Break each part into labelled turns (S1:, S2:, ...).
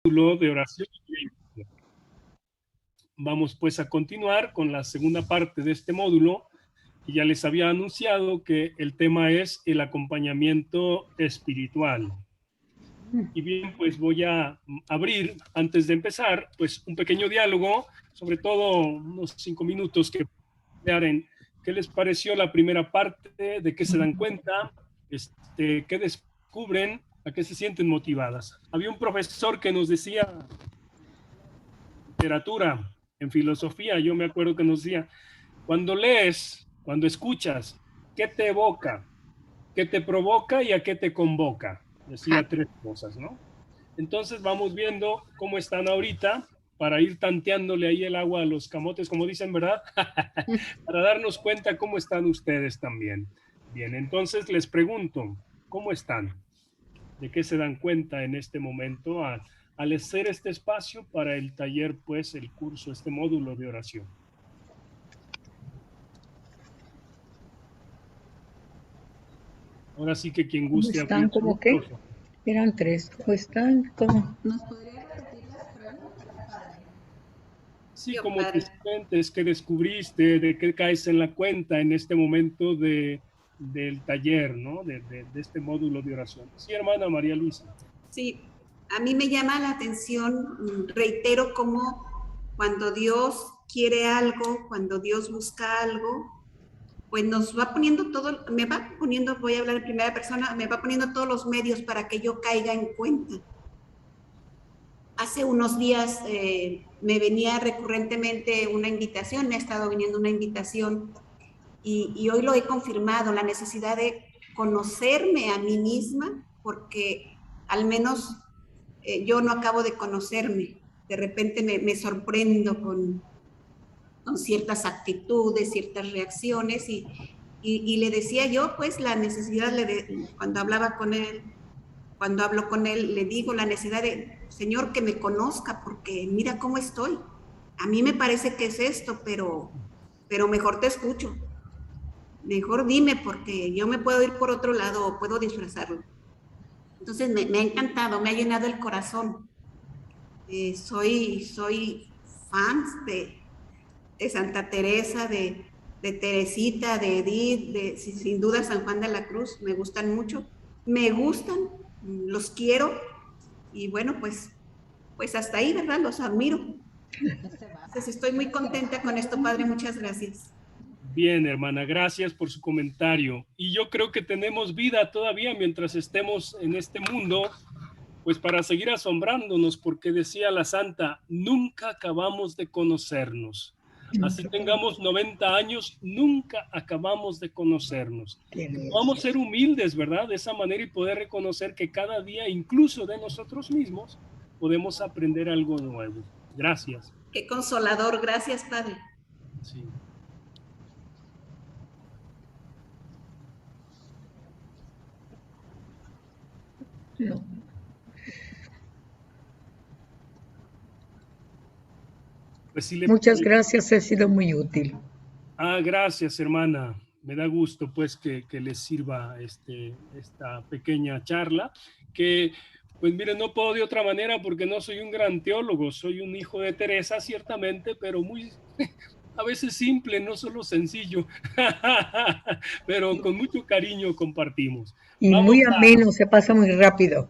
S1: módulo de oración. Vamos pues a continuar con la segunda parte de este módulo, y ya les había anunciado que el tema es el acompañamiento espiritual. Y bien, pues voy a abrir, antes de empezar, pues un pequeño diálogo, sobre todo unos 5 minutos que en qué les pareció la primera parte, de qué se dan cuenta, qué descubren, a qué se sienten motivadas. Había un profesor que nos decía, literatura, en filosofía, yo me acuerdo que nos decía, cuando lees, cuando escuchas, ¿qué te evoca? ¿Qué te provoca y a qué te convoca? Decía 3 cosas, ¿no? Entonces vamos viendo cómo están ahorita para ir tanteándole ahí el agua a los camotes, como dicen, ¿verdad? Para darnos cuenta cómo están ustedes también. Bien, entonces les pregunto, ¿cómo están? ¿De qué se dan cuenta en este momento al hacer este espacio para el taller, pues el curso, este módulo de oración? Ahora sí que quien
S2: ¿Cómo
S1: guste
S2: están?
S1: abrir su
S2: ¿Cómo qué?
S1: micrófono.
S2: Eran 3. ¿Cómo están? ¿Cómo?
S3: ¿Nos podría repetir las preguntas, padre?
S1: Sí,
S3: Yo,
S1: ¿cómo te
S3: padre.
S1: sientes? ¿Qué descubriste? ¿De qué caes en la cuenta en este momento del taller, ¿no? De este módulo de oración. Sí, hermana María Luisa.
S3: Sí, a mí me llama la atención, reitero, cómo cuando Dios quiere algo, cuando Dios busca algo, pues nos va poniendo todo, me va poniendo, voy a hablar en primera persona, me va poniendo todos los medios para que yo caiga en cuenta. Hace unos días me venía recurrentemente una invitación, me ha estado viniendo una invitación y hoy lo he confirmado, la necesidad de conocerme a mí misma, porque al menos yo no acabo de conocerme. De repente me sorprendo con ciertas actitudes, ciertas reacciones y le decía yo, pues la necesidad, cuando hablaba con él, cuando hablo con él, le digo la necesidad de, Señor, que me conozca, porque mira cómo estoy. A mí me parece que es esto, pero mejor te escucho. Mejor dime, porque yo me puedo ir por otro lado o puedo disfrazarlo. Entonces me ha encantado, me ha llenado el corazón. Soy fan de Santa Teresa, de Teresita, de Edith, sin duda San Juan de la Cruz, me gustan mucho. Me gustan, los quiero y bueno, pues hasta ahí, ¿verdad? Los admiro. Entonces estoy muy contenta con esto, Padre, muchas gracias.
S1: Bien, hermana, gracias por su comentario. Y yo creo que tenemos vida todavía mientras estemos en este mundo, pues para seguir asombrándonos, porque decía la santa, nunca acabamos de conocernos. Así tengamos 90 años, nunca acabamos de conocernos. Vamos a ser humildes, ¿verdad? De esa manera y poder reconocer que cada día, incluso de nosotros mismos, podemos aprender algo nuevo. Gracias.
S3: Qué consolador, gracias, Padre.
S1: Sí.
S2: No.
S1: Pues sí
S2: Muchas gracias, he sido muy útil.
S1: Gracias, hermana. Me da gusto pues que les sirva esta pequeña charla, que pues miren, no puedo de otra manera porque no soy un gran teólogo, soy un hijo de Teresa ciertamente, pero muy a veces simple, no solo sencillo, pero con mucho cariño compartimos.
S2: Y
S1: Vamos
S2: muy
S1: a,
S2: ameno, se pasa muy rápido.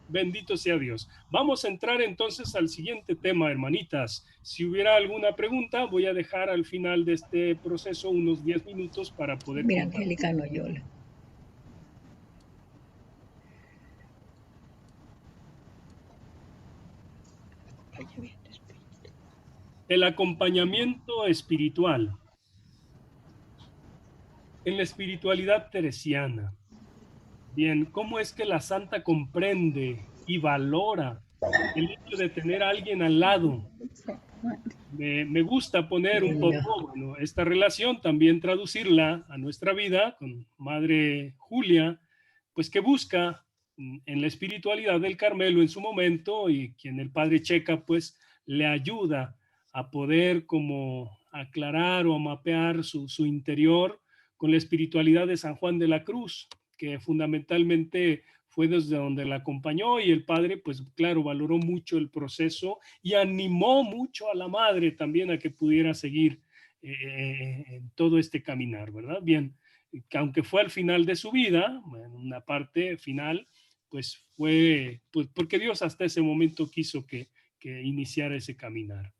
S1: Bendito sea Dios. Vamos a entrar entonces al siguiente tema, hermanitas. Si hubiera alguna pregunta, voy a dejar al final de este proceso unos 10 minutos para poder
S2: Mira,
S1: compartir.
S2: Angélica Noyola.
S1: El acompañamiento espiritual. En la espiritualidad teresiana. Bien, ¿cómo es que la santa comprende y valora el hecho de tener a alguien al lado? Me gusta poner un poco, bueno, esta relación, también traducirla a nuestra vida con Madre Julia, pues que busca en la espiritualidad del Carmelo en su momento y quien el Padre Checa pues le ayuda a poder como aclarar o a mapear su interior con la espiritualidad de San Juan de la Cruz, que fundamentalmente fue desde donde la acompañó, y el padre, pues claro, valoró mucho el proceso y animó mucho a la madre también a que pudiera seguir en todo este caminar, ¿verdad? Bien, que aunque fue al final de su vida, en una parte final, pues fue pues porque Dios hasta ese momento quiso que iniciara ese caminar.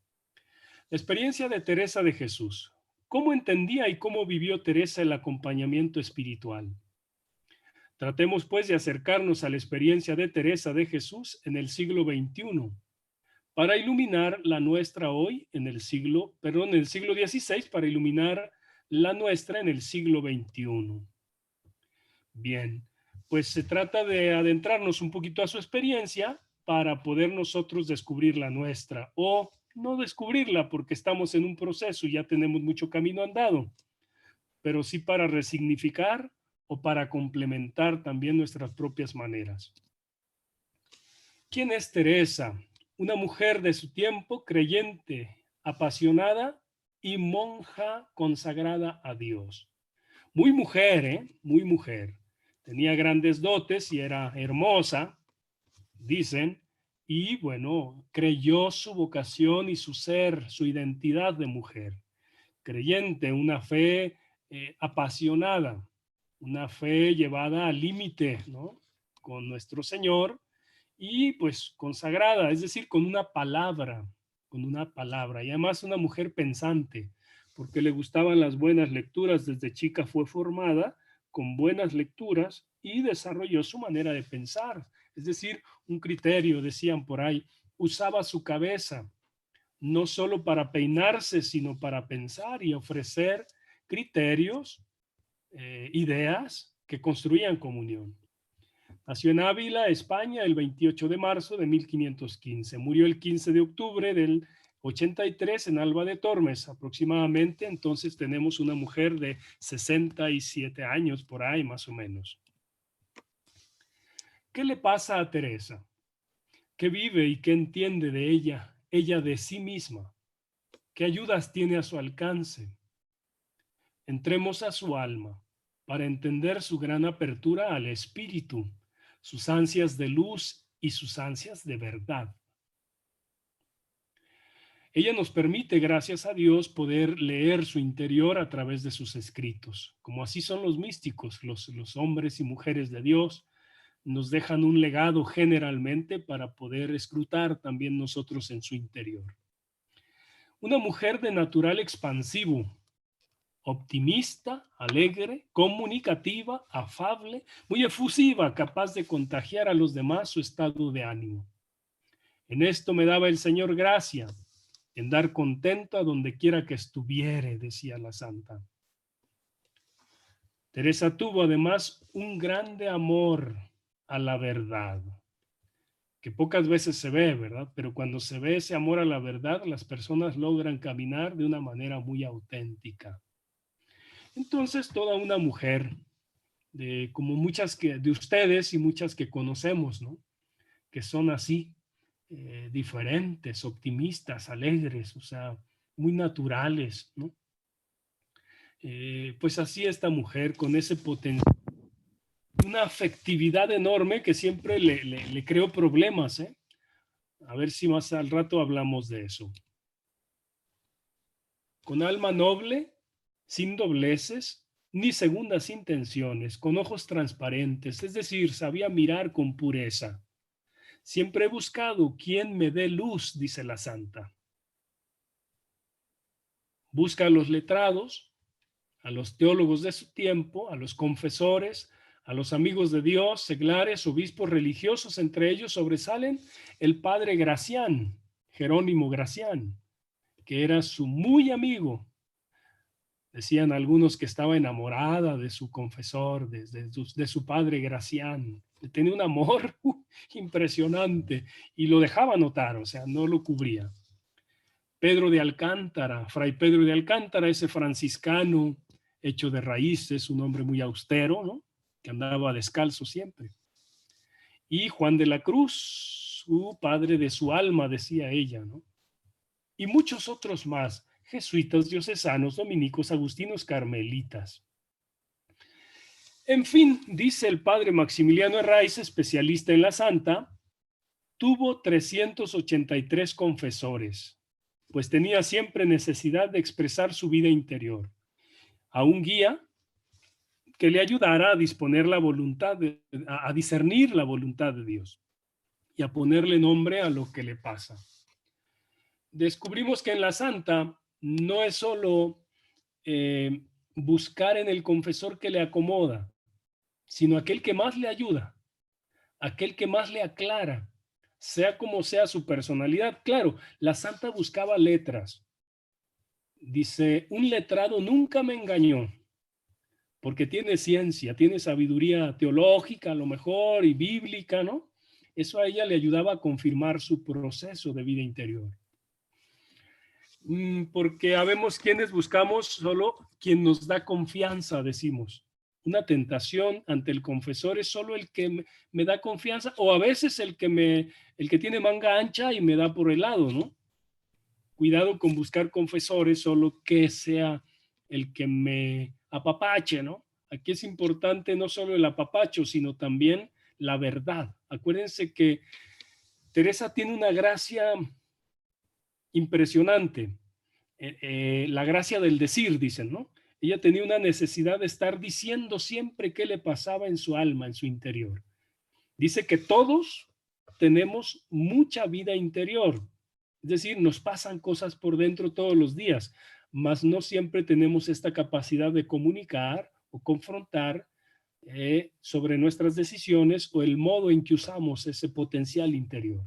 S1: La experiencia de Teresa de Jesús. ¿Cómo entendía y cómo vivió Teresa el acompañamiento espiritual? Tratemos pues de acercarnos a la experiencia de Teresa de Jesús en el siglo XXI para iluminar la nuestra hoy en el siglo XVI, para iluminar la nuestra en el siglo XXI. Bien, pues se trata de adentrarnos un poquito a su experiencia para poder nosotros descubrir la nuestra, o no descubrirla porque estamos en un proceso y ya tenemos mucho camino andado, pero sí para resignificar o para complementar también nuestras propias maneras. ¿Quién es Teresa? Una mujer de su tiempo, creyente, apasionada y monja consagrada a Dios. Muy mujer, muy mujer. Tenía grandes dotes y era hermosa, dicen, y bueno, creyó su vocación y su ser, su identidad de mujer. Creyente, una fe apasionada, una fe llevada al límite, ¿no? Con nuestro Señor, y pues consagrada, es decir, con una palabra, y además una mujer pensante, porque le gustaban las buenas lecturas. Desde chica fue formada con buenas lecturas y desarrolló su manera de pensar, es decir, un criterio, decían por ahí, usaba su cabeza, no solo para peinarse, sino para pensar y ofrecer criterios, ideas que construían comunión. Nació en Ávila, España, el 28 de marzo de 1515. Murió el 15 de octubre del 83 en Alba de Tormes, aproximadamente. Entonces tenemos una mujer de 67 años, por ahí más o menos. ¿Qué le pasa a Teresa? ¿Qué vive y qué entiende de ella de sí misma? ¿Qué ayudas tiene a su alcance? Entremos a su alma para entender su gran apertura al espíritu, sus ansias de luz y sus ansias de verdad. Ella nos permite, gracias a Dios, poder leer su interior a través de sus escritos. Como así son los místicos, los hombres y mujeres de Dios, nos dejan un legado generalmente para poder escrutar también nosotros en su interior. Una mujer de natural expansivo, optimista, alegre, comunicativa, afable, muy efusiva, capaz de contagiar a los demás su estado de ánimo. En esto me daba el Señor gracia, en dar contento a donde quiera que estuviere, decía la santa. Teresa tuvo además un grande amor a la verdad, que pocas veces se ve, ¿verdad? Pero cuando se ve ese amor a la verdad, las personas logran caminar de una manera muy auténtica. Entonces, toda una mujer, como muchas de ustedes y muchas que conocemos, ¿no? Que son así, diferentes, optimistas, alegres, o sea, muy naturales, ¿no? Pues así esta mujer con ese potencial, una afectividad enorme que siempre le creó problemas, ¿eh? A ver si más al rato hablamos de eso. Con alma noble, sin dobleces, ni segundas intenciones, con ojos transparentes, es decir, sabía mirar con pureza. Siempre he buscado quien me dé luz, dice la santa. Busca a los letrados, a los teólogos de su tiempo, a los confesores, a los amigos de Dios, seglares, obispos religiosos. Entre ellos sobresalen el padre Gracián, Jerónimo Gracián, que era su muy amigo. Decían algunos que estaba enamorada de su confesor, de su padre Gracián. Tenía un amor impresionante y lo dejaba notar, o sea, no lo cubría. Pedro de Alcántara, Fray Pedro de Alcántara, ese franciscano hecho de raíces, un hombre muy austero, ¿no? Que andaba descalzo siempre. Y Juan de la Cruz, su padre de su alma, decía ella, ¿no? Y muchos otros más, jesuitas, diocesanos, dominicos, agustinos, carmelitas. En fin, dice el padre Maximiliano Herraiz, especialista en la santa, tuvo 383 confesores, pues tenía siempre necesidad de expresar su vida interior, a un guía que le ayudara a disponer la voluntad, a discernir la voluntad de Dios y a ponerle nombre a lo que le pasa. Descubrimos que en la santa no es solo buscar en el confesor que le acomoda, sino aquel que más le ayuda, aquel que más le aclara, sea como sea su personalidad. Claro, la santa buscaba letras. Dice, un letrado nunca me engañó, porque tiene ciencia, tiene sabiduría teológica a lo mejor y bíblica, ¿no? Eso a ella le ayudaba a confirmar su proceso de vida interior. Porque habemos quienes buscamos solo quien nos da confianza, decimos. Una tentación ante el confesor es solo el que me da confianza, o a veces el que tiene manga ancha y me da por el lado, ¿no? Cuidado con buscar confesores solo que sea el que me apapache, ¿no? Aquí es importante no solo el apapacho, sino también la verdad. Acuérdense que Teresa tiene una gracia impresionante, la gracia del decir, dicen, ¿no? Ella tenía una necesidad de estar diciendo siempre qué le pasaba en su alma, en su interior. Dice que todos tenemos mucha vida interior, es decir, nos pasan cosas por dentro todos los días, mas no siempre tenemos esta capacidad de comunicar o confrontar sobre nuestras decisiones o el modo en que usamos ese potencial interior.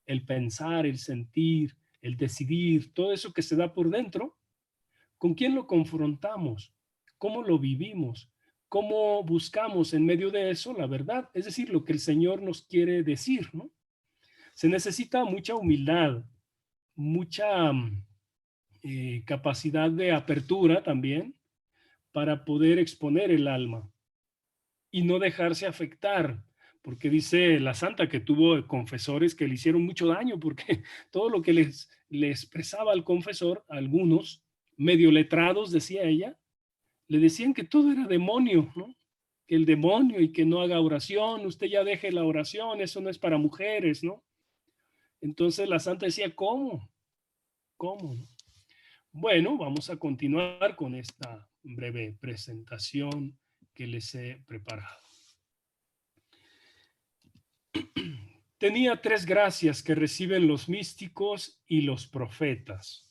S1: El pensar, el sentir, el decidir, todo eso que se da por dentro, ¿con quién lo confrontamos? ¿Cómo lo vivimos? ¿Cómo buscamos en medio de eso la verdad? Es decir, lo que el Señor nos quiere decir, ¿no? Se necesita mucha humildad, mucha capacidad de apertura también para poder exponer el alma y no dejarse afectar, porque dice la santa que tuvo confesores que le hicieron mucho daño, porque todo lo que le expresaba al confesor, a algunos medio letrados, decía ella, le decían que todo era demonio, ¿no? Que el demonio y que no haga oración, usted ya deje la oración, eso no es para mujeres, ¿no? Entonces la santa decía, ¿cómo? ¿Cómo? Bueno, vamos a continuar con esta breve presentación que les he preparado. Tenía 3 gracias que reciben los místicos y los profetas.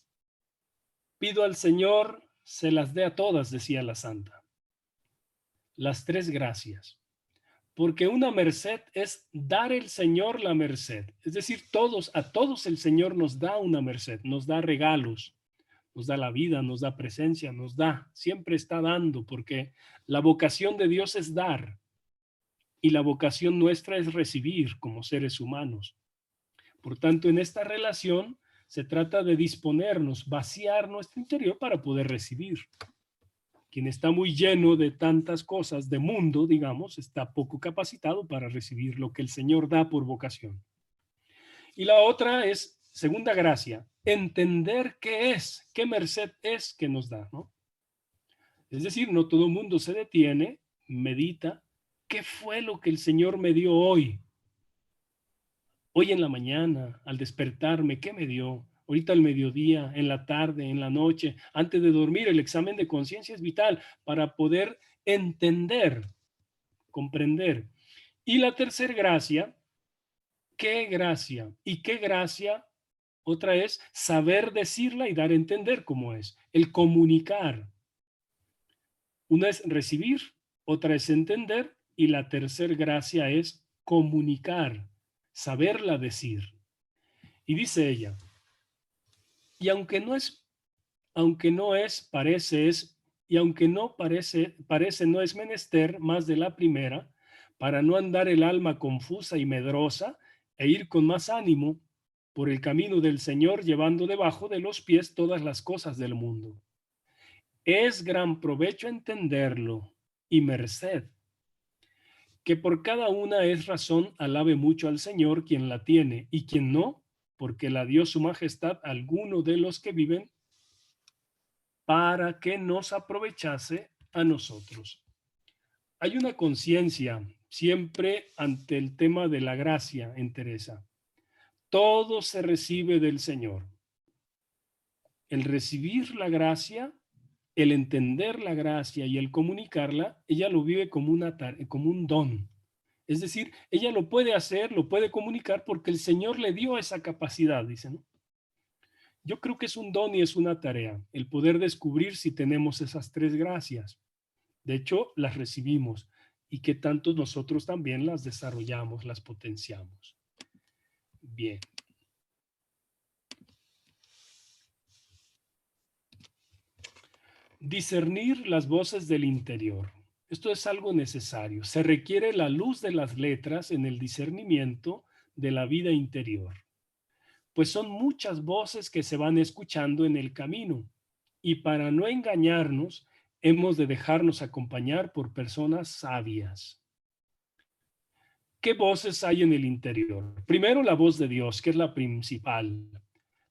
S1: Pido al Señor se las dé a todas, decía la santa. Las 3 gracias. Porque una merced es dar el Señor la merced. Es decir, a todos el Señor nos da una merced, nos da regalos, nos da la vida, nos da presencia, nos da, siempre está dando, porque la vocación de Dios es dar. Y la vocación nuestra es recibir como seres humanos. Por tanto, en esta relación se trata de disponernos, vaciar nuestro interior para poder recibir. Quien está muy lleno de tantas cosas de mundo, digamos, está poco capacitado para recibir lo que el Señor da por vocación. Y la otra es, segunda gracia, entender qué es, qué merced es que nos da, ¿no? Es decir, no todo el mundo se detiene, medita, ¿qué fue lo que el Señor me dio hoy? Hoy en la mañana, al despertarme, ¿qué me dio? Ahorita al mediodía, en la tarde, en la noche, antes de dormir, el examen de conciencia es vital para poder entender, comprender. Y la tercera gracia, ¿qué gracia? ¿Y qué gracia? Otra es saber decirla y dar a entender cómo es, el comunicar. Una es recibir, otra es entender y la tercera gracia es comunicar, saberla decir. Y dice ella, y aunque no es menester más de la primera, para no andar el alma confusa y medrosa, e ir con más ánimo por el camino del Señor, llevando debajo de los pies todas las cosas del mundo. Es gran provecho entenderlo y merced, que por cada una es razón alabe mucho al Señor quien la tiene, y quien no, porque la dio su majestad a alguno de los que viven, para que nos aprovechase a nosotros. Hay una conciencia siempre ante el tema de la gracia en Teresa. Todo se recibe del Señor. El recibir la gracia, el entender la gracia y el comunicarla, ella lo vive como como un don. Es decir, ella lo puede hacer, lo puede comunicar porque el Señor le dio esa capacidad, dice, ¿no? Yo creo que es un don y es una tarea, el poder descubrir si tenemos esas tres gracias. De hecho, las recibimos y que tanto nosotros también las desarrollamos, las potenciamos. Bien. Discernir las voces del interior. Esto es algo necesario. Se requiere la luz de las letras en el discernimiento de la vida interior, pues son muchas voces que se van escuchando en el camino y para no engañarnos hemos de dejarnos acompañar por personas sabias. ¿Qué voces hay en el interior? Primero, la voz de Dios, que es la principal.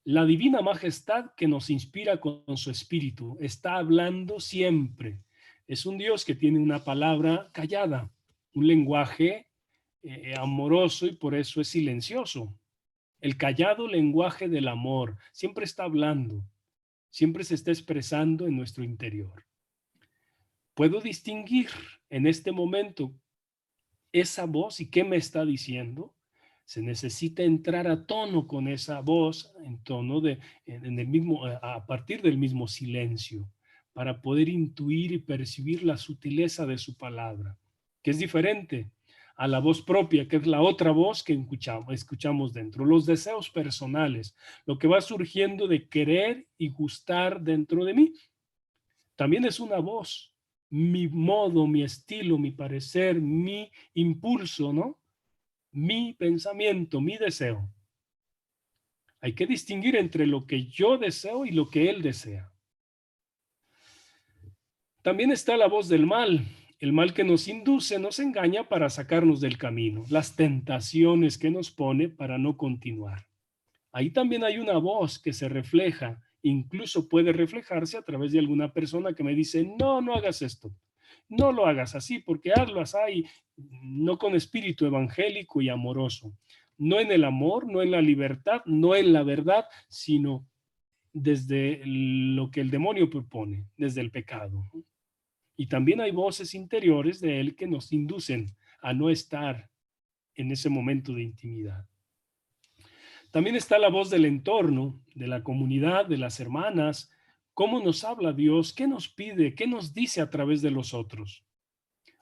S1: La divina majestad que nos inspira con su espíritu está hablando siempre. Es un Dios que tiene una palabra callada, un lenguaje amoroso y por eso es silencioso. El callado lenguaje del amor siempre está hablando, siempre se está expresando en nuestro interior. Puedo distinguir en este momento esa voz y qué me está diciendo. Se necesita entrar a tono con esa voz, en tono en el mismo, a partir del mismo silencio, para poder intuir y percibir la sutileza de su palabra, que es diferente a la voz propia, que es la otra voz que escuchamos dentro, los deseos personales, lo que va surgiendo de querer y gustar dentro de mí. También es una voz, mi modo, mi estilo, mi parecer, mi impulso, ¿no? Mi pensamiento, mi deseo. Hay que distinguir entre lo que yo deseo y lo que él desea. También está la voz del mal, el mal que nos induce, nos engaña para sacarnos del camino, las tentaciones que nos pone para no continuar. Ahí también hay una voz que se refleja, incluso puede reflejarse a través de alguna persona que me dice, no, no hagas esto, no lo hagas así, porque hazlo así, no con espíritu evangélico y amoroso, no en el amor, no en la libertad, no en la verdad, sino desde lo que el demonio propone, desde el pecado. Y también hay voces interiores de él que nos inducen a no estar en ese momento de intimidad. También está la voz del entorno, de la comunidad, de las hermanas. ¿Cómo nos habla Dios? ¿Qué nos pide? ¿Qué nos dice a través de los otros?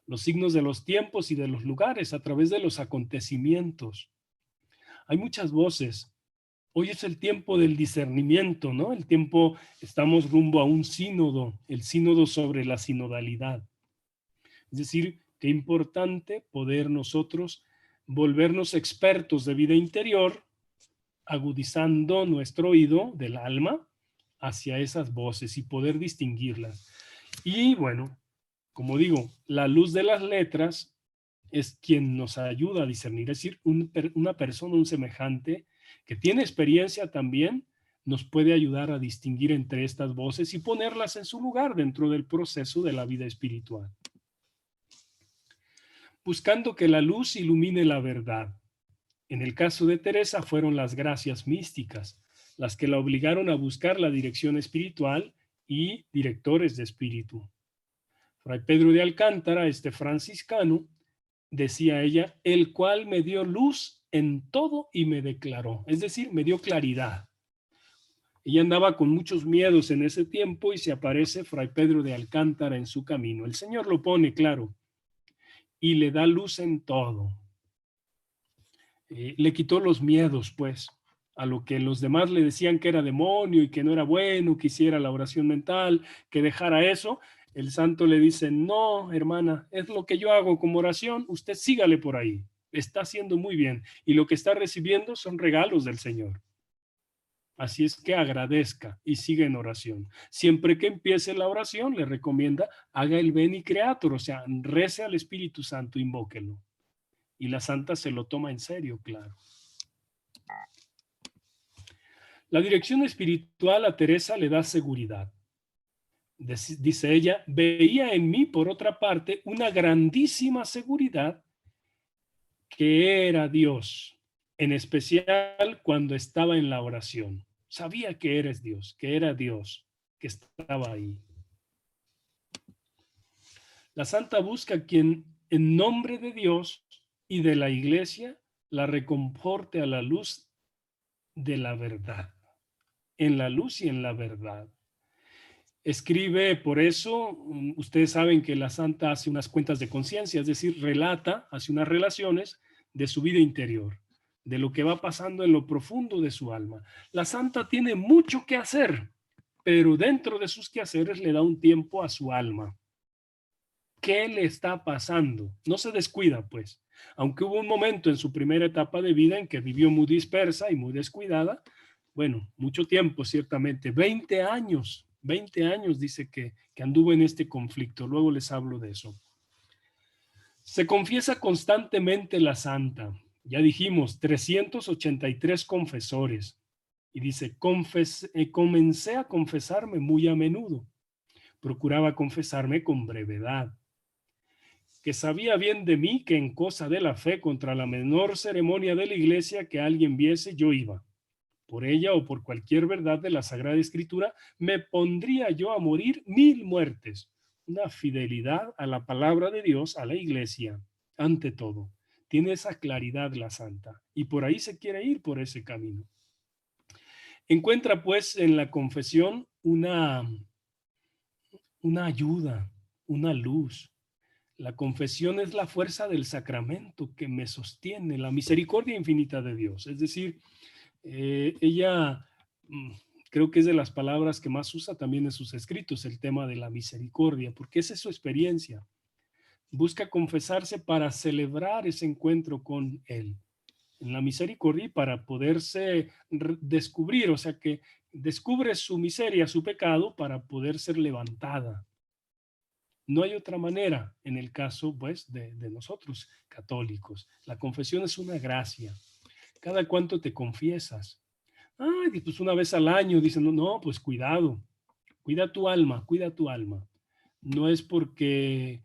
S1: Los signos de los tiempos y de los lugares, a través de los acontecimientos. Hay muchas voces. Hoy es el tiempo del discernimiento, ¿no? El tiempo, estamos rumbo a un sínodo, el sínodo sobre la sinodalidad. Es decir, qué importante poder nosotros volvernos expertos de vida interior, agudizando nuestro oído del alma hacia esas voces y poder distinguirlas. Y bueno, como digo, la luz de las letras es quien nos ayuda a discernir, es decir, una persona, un semejante que tiene experiencia también, nos puede ayudar a distinguir entre estas voces y ponerlas en su lugar dentro del proceso de la vida espiritual. Buscando que la luz ilumine la verdad. En el caso de Teresa fueron las gracias místicas, las que la obligaron a buscar la dirección espiritual y directores de espíritu. Fray Pedro de Alcántara, este franciscano, decía ella, el cual me dio luz en todo y me declaró, es decir, me dio claridad. Ella andaba con muchos miedos en ese tiempo y se aparece Fray Pedro de Alcántara en su camino. El Señor lo pone claro y le da luz en todo. Le quitó los miedos, pues, a lo que los demás le decían que era demonio y que no era bueno, que hiciera la oración mental, que dejara eso. El santo le dice, no, hermana, es lo que yo hago como oración, usted sígale por ahí, está haciendo muy bien y lo que está recibiendo son regalos del Señor. Así es que agradezca y siga en oración. Siempre que empiece la oración, le recomienda, haga el Veni Creator, o sea, rece al Espíritu Santo, invóquelo. Y la santa se lo toma en serio, claro. La dirección espiritual a Teresa le da seguridad. Dice ella, veía en mí, por otra parte, una grandísima seguridad que era Dios, en especial cuando estaba en la oración. Sabía que eres Dios, que era Dios, que estaba ahí. La santa busca quien, en nombre de Dios y de la iglesia, la reconforte a la luz de la verdad, en la luz y en la verdad. Escribe, por eso, ustedes saben que la santa hace unas cuentas de conciencia, es decir, relata, hace unas relaciones de su vida interior, de lo que va pasando en lo profundo de su alma. La santa tiene mucho que hacer, pero dentro de sus quehaceres le da un tiempo a su alma. ¿Qué le está pasando? No se descuida, pues. Aunque hubo un momento en su primera etapa de vida en que vivió muy dispersa y muy descuidada, bueno, mucho tiempo, ciertamente, 20 años dice que anduvo en este conflicto. Luego les hablo de eso. Se confiesa constantemente la santa. Ya dijimos, 383 confesores. Y dice, comencé a confesarme muy a menudo. Procuraba confesarme con brevedad, que sabía bien de mí que en cosa de la fe contra la menor ceremonia de la iglesia que alguien viese, yo iba. Por ella o por cualquier verdad de la Sagrada Escritura, me pondría yo a morir 1000 muertes. Una fidelidad a la palabra de Dios, a la iglesia, ante todo. Tiene esa claridad la santa y por ahí se quiere ir por ese camino. Encuentra pues en la confesión una ayuda, una luz. La confesión es la fuerza del sacramento que me sostiene, la misericordia infinita de Dios. Es decir, ella creo que es de las palabras que más usa también en sus escritos, el tema de la misericordia, porque esa es su experiencia. Busca confesarse para celebrar ese encuentro con Él, en la misericordia y para poderse descubrir, o sea que descubre su miseria, su pecado, para poder ser levantada. No hay otra manera en el caso, pues, de nosotros católicos. La confesión es una gracia. ¿Cada cuánto te confiesas? Ay, pues una vez al año. Dicen, no, pues cuidado. Cuida tu alma, cuida tu alma. No es porque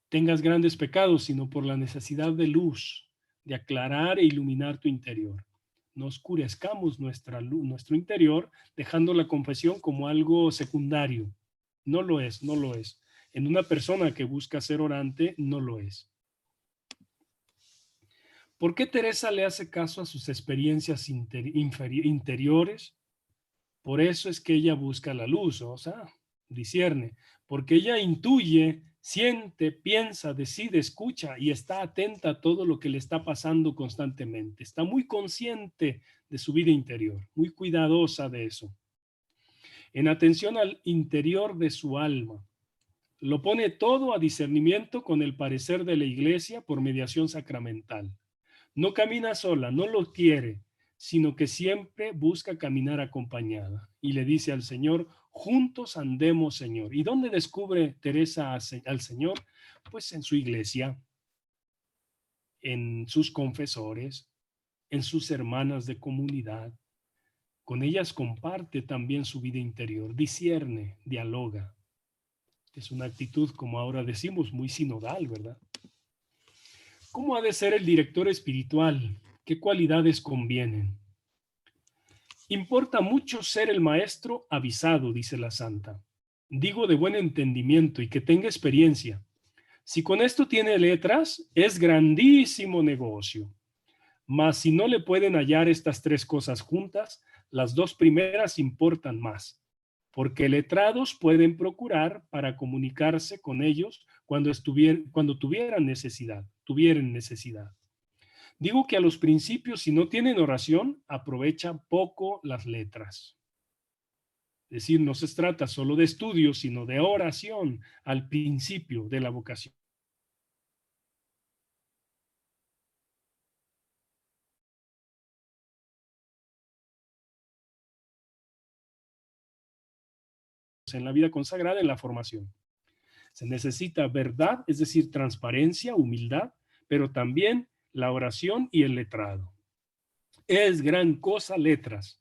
S1: tengas grandes pecados, sino por la necesidad de luz, de aclarar e iluminar tu interior. No oscurezcamos nuestra luz, nuestro interior, dejando la confesión como algo secundario. No lo es, no lo es. En una persona que busca ser orante, no lo es. ¿Por qué Teresa le hace caso a sus experiencias interiores? Por eso es que ella busca la luz, o sea, discierne, porque ella intuye, siente, piensa, decide, escucha y está atenta a todo lo que le está pasando constantemente. Está muy consciente de su vida interior, muy cuidadosa de eso. En atención al interior de su alma. Lo pone todo a discernimiento con el parecer de la iglesia por mediación sacramental. No camina sola, no lo quiere, sino que siempre busca caminar acompañada. Y le dice al Señor, juntos andemos, Señor. ¿Y dónde descubre Teresa al Señor? Pues en su iglesia, en sus confesores, en sus hermanas de comunidad. Con ellas comparte también su vida interior, discierne, dialoga. Es una actitud, como ahora decimos, muy sinodal, ¿verdad? ¿Cómo ha de ser el director espiritual? ¿Qué cualidades convienen? Importa mucho ser el maestro avisado, dice la santa. Digo de buen entendimiento y que tenga experiencia. Si con esto tiene letras, es grandísimo negocio. Mas si no le pueden hallar estas tres cosas juntas, las dos primeras importan más, porque letrados pueden procurar para comunicarse con ellos cuando tuvieran necesidad. Digo que a los principios, si no tienen oración, aprovechan poco las letras. Es decir, no se trata solo de estudio, sino de oración al principio de la vocación. En la vida consagrada, en la formación. Se necesita verdad, es decir, transparencia, humildad, pero también la oración y el letrado. Es gran cosa letras,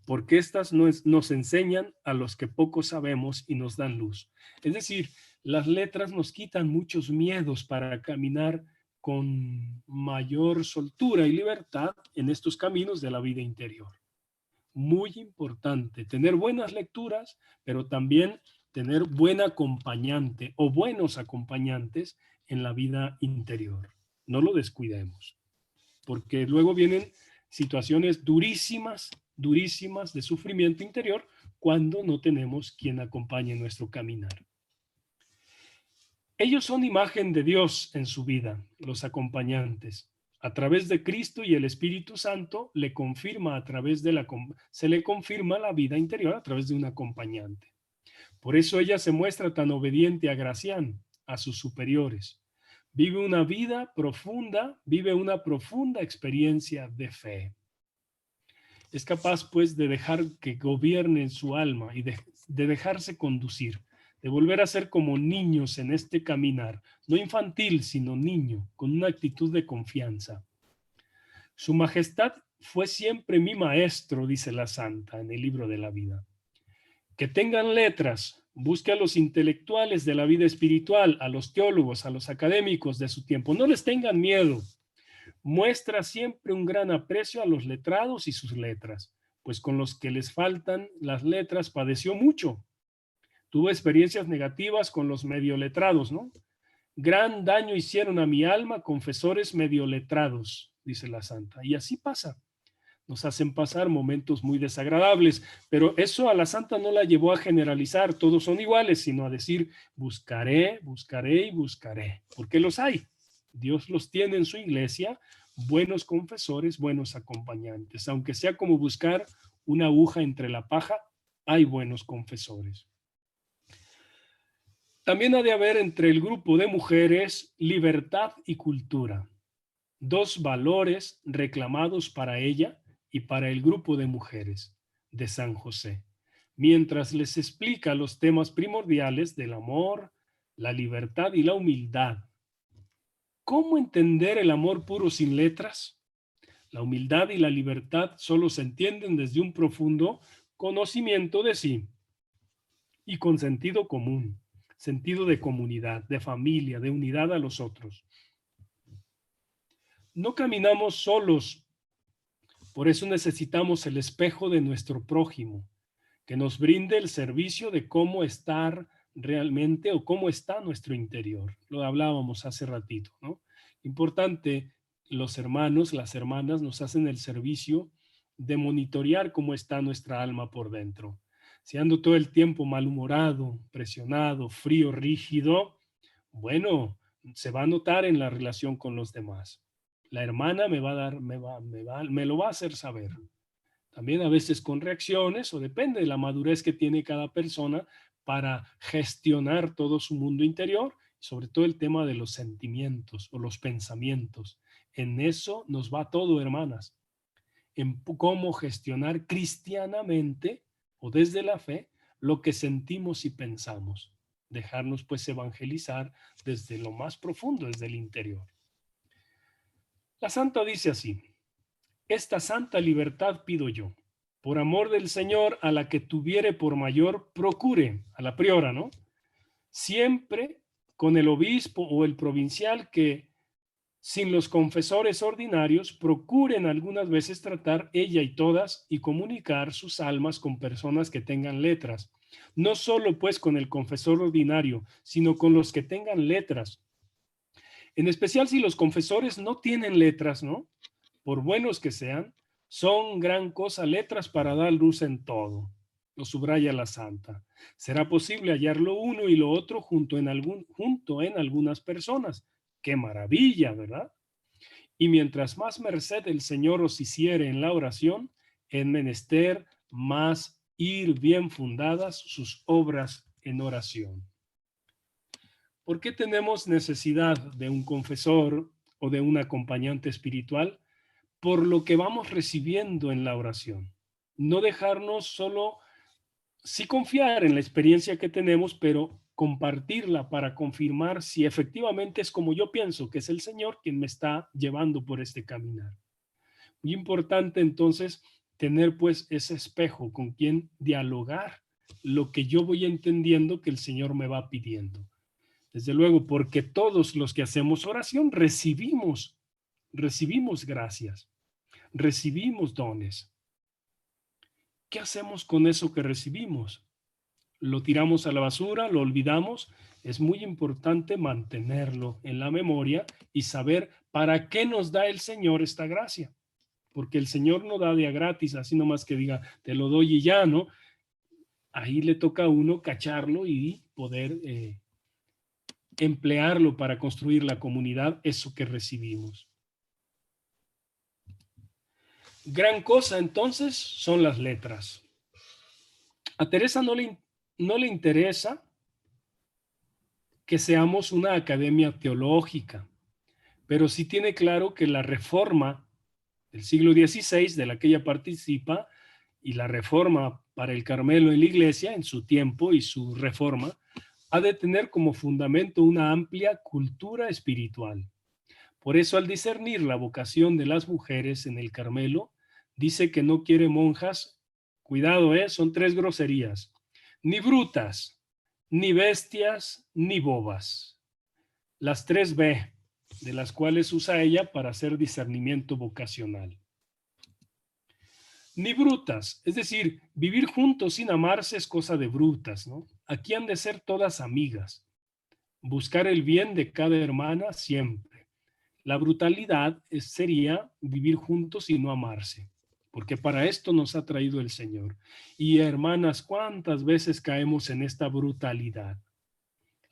S1: porque estas nos enseñan a los que poco sabemos y nos dan luz. Es decir, las letras nos quitan muchos miedos para caminar con mayor soltura y libertad en estos caminos de la vida interior. Muy importante tener buenas lecturas, pero también tener buen acompañante o buenos acompañantes en la vida interior. No lo descuidemos, porque luego vienen situaciones durísimas, durísimas de sufrimiento interior cuando no tenemos quien acompañe nuestro caminar. Ellos son imagen de Dios en su vida, los acompañantes. A través de Cristo y el Espíritu Santo le confirma se le confirma la vida interior a través de un acompañante. Por eso ella se muestra tan obediente a Gracián, a sus superiores. Vive una profunda experiencia de fe. Es capaz, pues, de dejar que gobierne su alma y de dejarse conducir, de volver a ser como niños en este caminar, no infantil, sino niño, con una actitud de confianza. Su majestad fue siempre mi maestro, dice la santa en el libro de la vida. Que tengan letras, busque a los intelectuales de la vida espiritual, a los teólogos, a los académicos de su tiempo, no les tengan miedo. Muestra siempre un gran aprecio a los letrados y sus letras, pues con los que les faltan las letras padeció mucho. Tuvo experiencias negativas con los medio letrados, ¿no? Gran daño hicieron a mi alma confesores medio letrados, dice la santa. Y así pasa. Nos hacen pasar momentos muy desagradables, pero eso a la santa no la llevó a generalizar, todos son iguales, sino a decir, buscaré, buscaré y buscaré, porque los hay. Dios los tiene en su iglesia, buenos confesores, buenos acompañantes. Aunque sea como buscar una aguja entre la paja, hay buenos confesores. También ha de haber entre el grupo de mujeres libertad y cultura, dos valores reclamados para ella y para el grupo de mujeres de San José, mientras les explica los temas primordiales del amor, la libertad y la humildad. ¿Cómo entender el amor puro sin letras? La humildad y la libertad solo se entienden desde un profundo conocimiento de sí y con sentido común, sentido de comunidad, de familia, de unidad a los otros. No caminamos solos, por eso necesitamos el espejo de nuestro prójimo, que nos brinde el servicio de cómo estar realmente o cómo está nuestro interior. Lo hablábamos hace ratito, ¿no? Importante, los hermanos, las hermanas nos hacen el servicio de monitorear cómo está nuestra alma por dentro. Si ando todo el tiempo malhumorado, presionado, frío, rígido, bueno, se va a notar en la relación con los demás. La hermana me lo va a hacer saber. También a veces con reacciones, o depende de la madurez que tiene cada persona para gestionar todo su mundo interior, sobre todo el tema de los sentimientos o los pensamientos. En eso nos va todo, hermanas, en cómo gestionar cristianamente o desde la fe lo que sentimos y pensamos. Dejarnos pues evangelizar desde lo más profundo, desde el interior. La santa dice así: esta santa libertad pido yo, por amor del Señor, a la que tuviere por mayor, procure, a la priora, ¿no? Siempre con el obispo o el provincial que, sin los confesores ordinarios, procuren algunas veces tratar ella y todas y comunicar sus almas con personas que tengan letras. No solo pues con el confesor ordinario, sino con los que tengan letras. En especial si los confesores no tienen letras, ¿no? Por buenos que sean, son gran cosa letras para dar luz en todo. Lo subraya la santa. Será posible hallar lo uno y lo otro junto en algunas personas. ¡Qué maravilla!, ¿verdad? Y mientras más merced el Señor os hiciere en la oración, es menester más ir bien fundadas sus obras en oración. ¿Por qué tenemos necesidad de un confesor o de un acompañante espiritual? Por lo que vamos recibiendo en la oración. No dejarnos solo, sí confiar en la experiencia que tenemos, pero compartirla para confirmar si efectivamente es como yo pienso, que es el Señor quien me está llevando por este caminar. Muy importante entonces tener pues ese espejo con quien dialogar lo que yo voy entendiendo que el Señor me va pidiendo. Desde luego, porque todos los que hacemos oración recibimos gracias, recibimos dones. ¿Qué hacemos con eso que recibimos? ¿Lo tiramos a la basura? ¿Lo olvidamos? Es muy importante mantenerlo en la memoria y saber para qué nos da el Señor esta gracia. Porque el Señor no da de a gratis, así nomás que diga, te lo doy y ya, ¿no? Ahí le toca a uno cacharlo y poder emplearlo para construir la comunidad, eso que recibimos. Gran cosa entonces son las letras. A Teresa no le interesa que seamos una academia teológica, pero sí tiene claro que la reforma del siglo XVI, de la que ella participa, y la reforma para el Carmelo en la Iglesia, en su tiempo y su reforma, ha de tener como fundamento una amplia cultura espiritual. Por eso, al discernir la vocación de las mujeres en el Carmelo, dice que no quiere monjas, cuidado, son 3 groserías, ni brutas, ni bestias, ni bobas. Las 3 B, de las cuales usa ella para hacer discernimiento vocacional. Ni brutas, es decir, vivir juntos sin amarse es cosa de brutas, ¿no? Aquí han de ser todas amigas, buscar el bien de cada hermana siempre. La brutalidad sería vivir juntos y no amarse, porque para esto nos ha traído el Señor. Y hermanas, ¿cuántas veces caemos en esta brutalidad?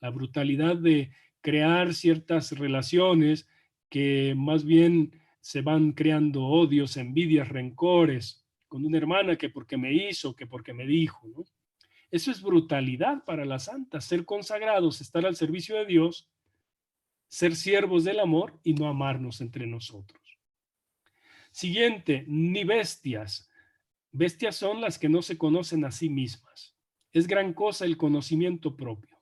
S1: La brutalidad de crear ciertas relaciones que más bien se van creando odios, envidias, rencores, con una hermana que porque me hizo, que porque me dijo, ¿no? Eso es brutalidad para las santas, ser consagrados, estar al servicio de Dios, ser siervos del amor y no amarnos entre nosotros. Siguiente, ni bestias. Bestias son las que no se conocen a sí mismas. Es gran cosa el conocimiento propio,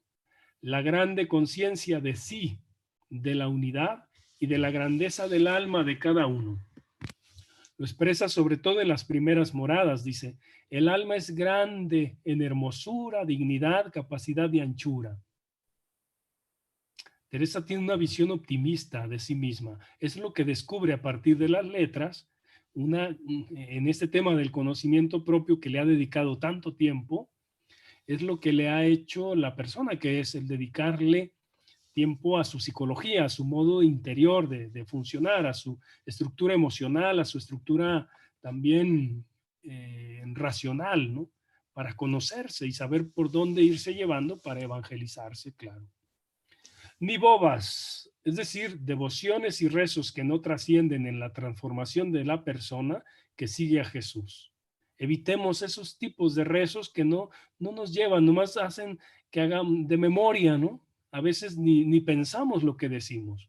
S1: la grande conciencia de sí, de la unidad y de la grandeza del alma de cada uno. Lo expresa sobre todo en las primeras moradas, dice, el alma es grande en hermosura, dignidad, capacidad y anchura. Teresa tiene una visión optimista de sí misma. Es lo que descubre a partir de las letras, en este tema del conocimiento propio que le ha dedicado tanto tiempo, es lo que le ha hecho la persona, que es el dedicarle tiempo a su psicología, a su modo interior de funcionar, a su estructura emocional, a su estructura también racional, ¿no? Para conocerse y saber por dónde irse llevando para evangelizarse, claro. Ni bobas, es decir, devociones y rezos que no trascienden en la transformación de la persona que sigue a Jesús. Evitemos esos tipos de rezos que no nos llevan, nomás hacen que hagan de memoria, ¿no? A veces ni pensamos lo que decimos.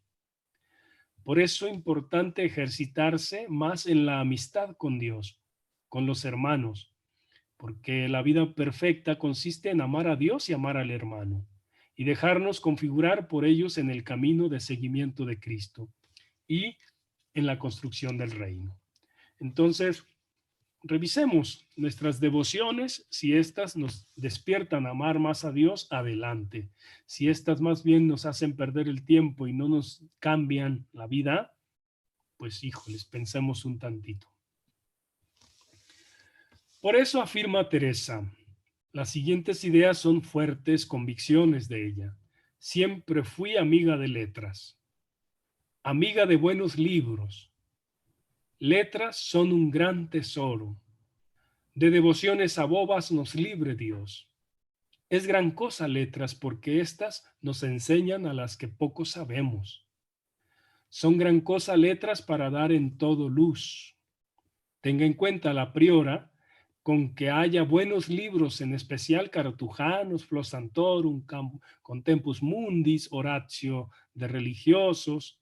S1: Por eso es importante ejercitarse más en la amistad con Dios, con los hermanos, porque la vida perfecta consiste en amar a Dios y amar al hermano, y dejarnos configurar por ellos en el camino de seguimiento de Cristo y en la construcción del reino. Entonces, revisemos nuestras devociones. Si éstas nos despiertan a amar más a Dios, adelante. Si éstas más bien nos hacen perder el tiempo y no nos cambian la vida, pues híjoles, pensemos un tantito. Por eso afirma Teresa, las siguientes ideas son fuertes convicciones de ella. Siempre fui amiga de letras, amiga de buenos libros. Letras son un gran tesoro. De devociones a bobas nos libre Dios. Es gran cosa letras porque éstas nos enseñan a las que poco sabemos. Son gran cosa letras para dar en todo luz. Tenga en cuenta la priora con que haya buenos libros, en especial Cartujanos, Flos Santorum, Contempus Mundis, Horatio de Religiosos,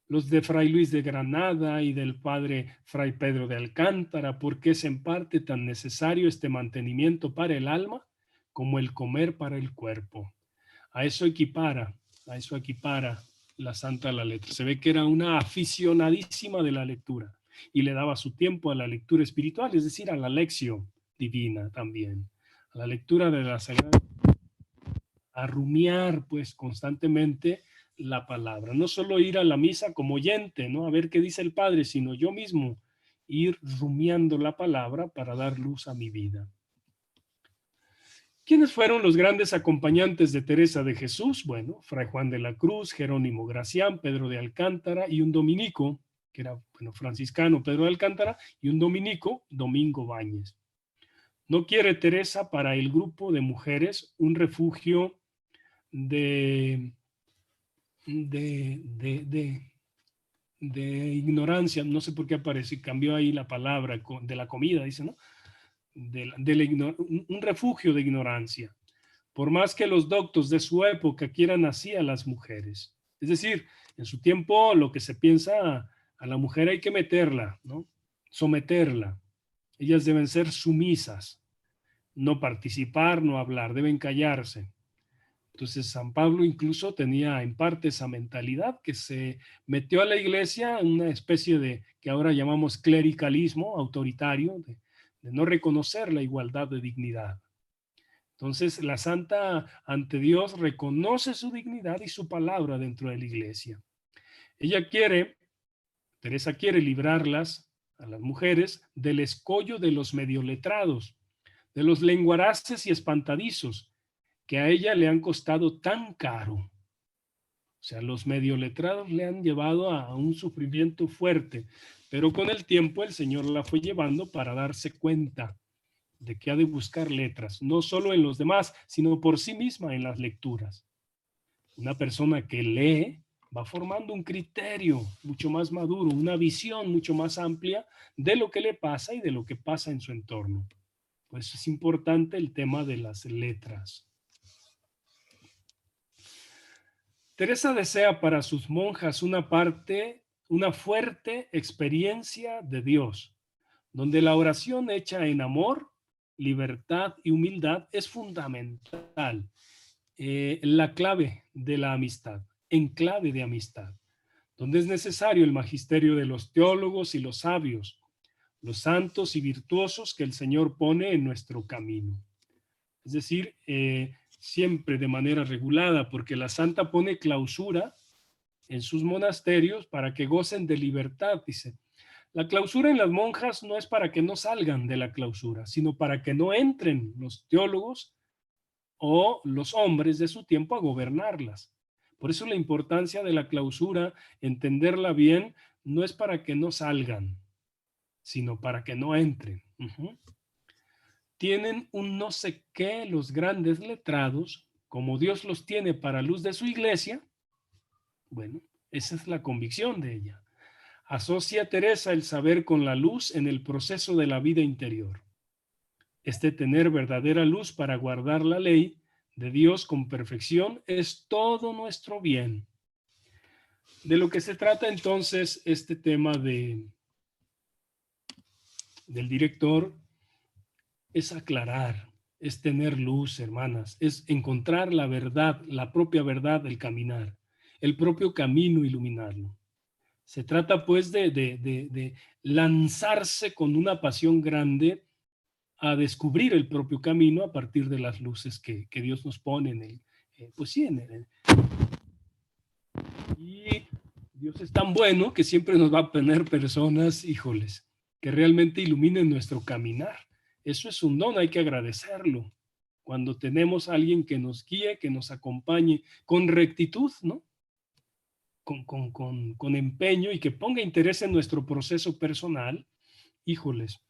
S1: los de Fray Luis de Granada y del padre Fray Pedro de Alcántara, porque es en parte tan necesario este mantenimiento para el alma como el comer para el cuerpo. A eso equipara la santa la letra. Se ve que era una aficionadísima de la lectura. y le daba su tiempo a la lectura espiritual, es decir, a la lección divina también, a la lectura de la Sagrada, a rumiar pues constantemente la palabra, no solo ir a la misa como oyente, ¿no? A ver qué dice el Padre, sino yo mismo ir rumiando la palabra para dar luz a mi vida. ¿Quiénes fueron los grandes acompañantes de Teresa de Jesús? Bueno, Fray Juan de la Cruz, Jerónimo Gracián, Pedro de Alcántara y un dominico, que era, bueno, franciscano Pedro de Alcántara, y un dominico, Domingo Báñez. No quiere Teresa para el grupo de mujeres un refugio de ignorancia, no sé por qué aparece, cambió ahí la palabra de la comida, dice, ¿no? Un refugio de ignorancia, por más que los doctos de su época quieran así a las mujeres. Es decir, en su tiempo lo que se piensa, a la mujer hay que meterla, ¿no? Someterla. Ellas deben ser sumisas, no participar, no hablar, deben callarse. Entonces San Pablo incluso tenía en parte esa mentalidad, que se metió a la iglesia en una especie de, que ahora llamamos clericalismo autoritario, de no reconocer la igualdad de dignidad. Entonces la santa ante Dios reconoce su dignidad y su palabra dentro de la iglesia. Teresa quiere librarlas, a las mujeres, del escollo de los medioletrados, de los lenguaraces y espantadizos, que a ella le han costado tan caro. O sea, los medioletrados le han llevado a un sufrimiento fuerte, pero con el tiempo el Señor la fue llevando para darse cuenta de que ha de buscar letras, no solo en los demás, sino por sí misma en las lecturas. Una persona que lee va formando un criterio mucho más maduro, una visión mucho más amplia de lo que le pasa y de lo que pasa en su entorno. Pues es importante el tema de las letras. Teresa desea para sus monjas una fuerte experiencia de Dios, donde la oración hecha en amor, libertad y humildad es fundamental, la clave de la amistad, en clave de amistad, donde es necesario el magisterio de los teólogos y los sabios, los santos y virtuosos que el Señor pone en nuestro camino. Es decir, siempre de manera regulada, porque la santa pone clausura en sus monasterios para que gocen de libertad, dice. La clausura en las monjas no es para que no salgan de la clausura, sino para que no entren los teólogos o los hombres de su tiempo a gobernarlas. Por eso la importancia de la clausura, entenderla bien, no es para que no salgan, sino para que no entren. Tienen un no sé qué los grandes letrados, como Dios los tiene para luz de su iglesia. Bueno, esa es la convicción de ella. Asocia Teresa el saber con la luz en el proceso de la vida interior. Tener verdadera luz para guardar la ley de Dios con perfección es todo nuestro bien. De lo que se trata entonces este tema del director es aclarar, es tener luz, hermanas, es encontrar la verdad, la propia verdad del caminar, el propio camino, iluminarlo. Se trata pues de lanzarse con una pasión grande a descubrir el propio camino a partir de las luces que Dios nos pone en el, pues sí, y Dios es tan bueno que siempre nos va a poner personas, híjoles, que realmente iluminen nuestro caminar. Eso es un don, hay que agradecerlo. Cuando tenemos a alguien que nos guíe, que nos acompañe con rectitud, ¿no? Con empeño y que ponga interés en nuestro proceso personal, híjoles,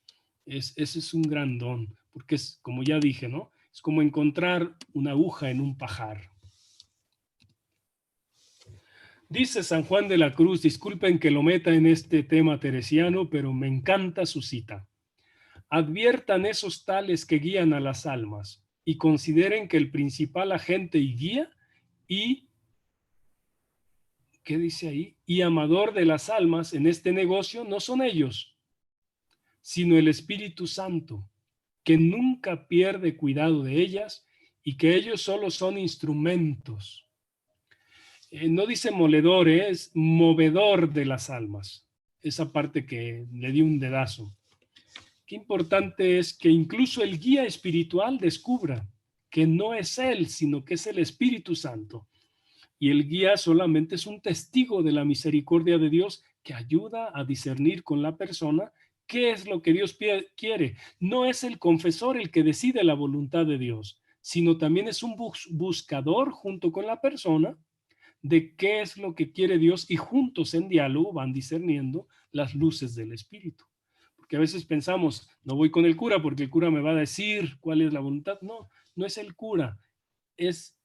S1: ese es un gran don, porque es, como ya dije, ¿no? Es como encontrar una aguja en un pajar. Dice San Juan de la Cruz, disculpen que lo meta en este tema teresiano, pero me encanta su cita. Adviertan esos tales que guían a las almas y consideren que el principal agente y guía y, ¿qué dice ahí? Y amador de las almas en este negocio no son ellos, sino el Espíritu Santo, que nunca pierde cuidado de ellas y que ellos solo son instrumentos. No dice moledor, es movedor de las almas. esa parte que le di un dedazo. Qué importante es que incluso el guía espiritual descubra que no es él, sino que es el Espíritu Santo. Y el guía solamente es un testigo de la misericordia de Dios que ayuda a discernir con la persona qué es lo que Dios quiere. No es el confesor el que decide la voluntad de Dios, sino también es un buscador junto con la persona de qué es lo que quiere Dios, y juntos en diálogo van discerniendo las luces del Espíritu. Porque a veces pensamos, no voy con el cura porque el cura me va a decir cuál es la voluntad. No, no es el cura, es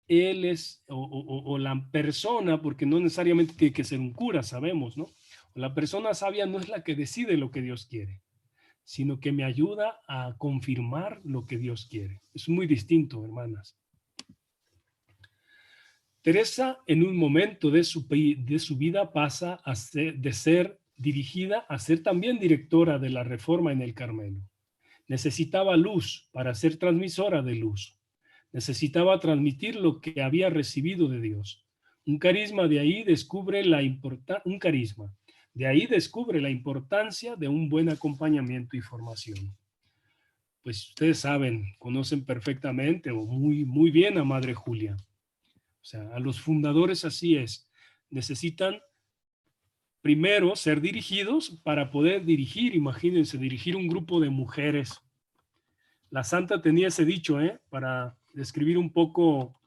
S1: él es o la persona, porque no necesariamente tiene que ser un cura, sabemos, ¿no? O la persona sabia no es la que decide lo que Dios quiere, sino que me ayuda a confirmar lo que Dios quiere. Es muy distinto, hermanas. Teresa, en un momento de su vida, pasa de ser dirigida a ser también directora de la Reforma en el Carmelo. Necesitaba luz para ser transmisora de luz. Necesitaba transmitir lo que había recibido de Dios. Un carisma, de ahí descubre la importancia de un buen acompañamiento y formación. Pues ustedes saben, conocen perfectamente o muy bien a Madre Julia. O sea, a los fundadores así es. Necesitan primero ser dirigidos para poder dirigir. Imagínense, dirigir un grupo de mujeres. La santa tenía ese dicho, para describir un poco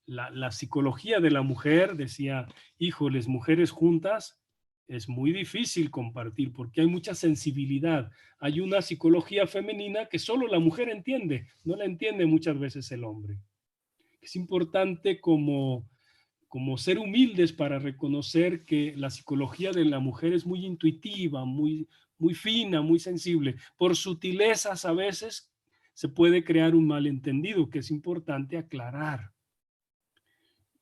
S1: la psicología de la mujer. Decía, híjoles, mujeres juntas es muy difícil compartir porque hay mucha sensibilidad. Hay una psicología femenina que solo la mujer entiende, no la entiende muchas veces el hombre. Es importante como ser humildes para reconocer que la psicología de la mujer es muy intuitiva, muy fina, muy sensible. Por sutilezas a veces se puede crear un malentendido que es importante aclarar.